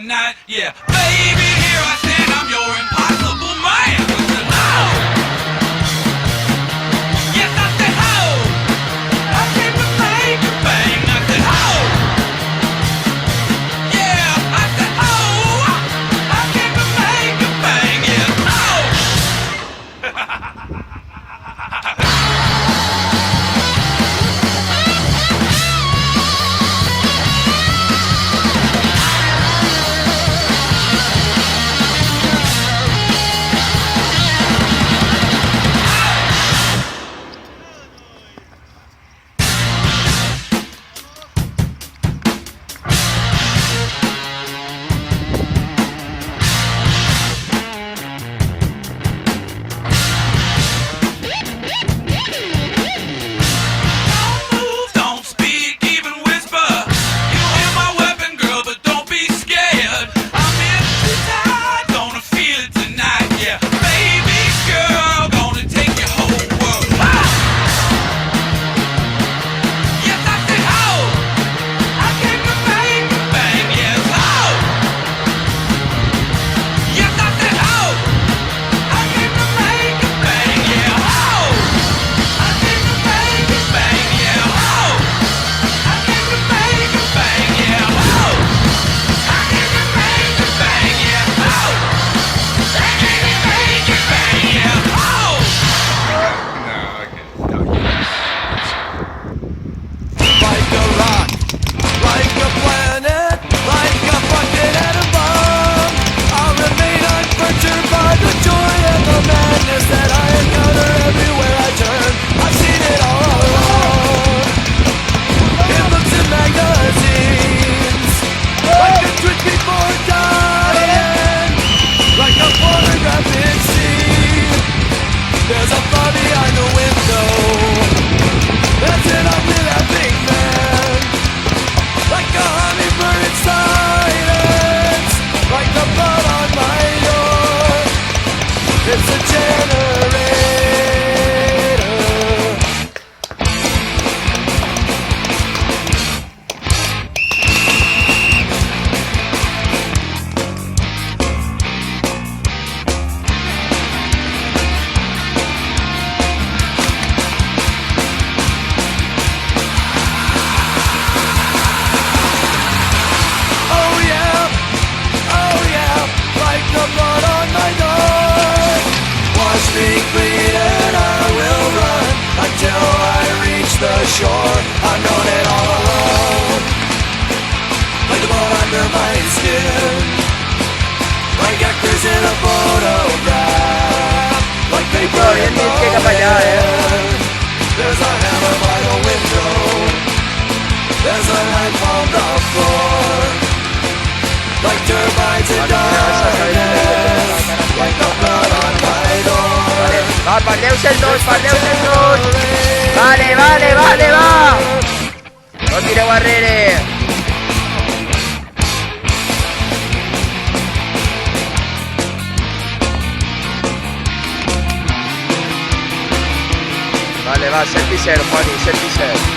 tonight. Yeah, baby, here I stand, I'm your impossible man. I said, oh. Yes, I said, oh. I came to make a bang. I said, oh. Yeah, I said, oh. I came to make a bang. Yeah, oh. Shore, I've known it all alone. Like the blood under my skin, like actors in a photograph, like paper in the wind. There's a hammer by the window, there's a knife on the floor, like termites in darkness, like the blood on my door. Va, parteu-se el dos, parteu-se el dos. Vale, vale, vale, va. No tireu arrere. Vale, va, set i ser, Juani, set i ser.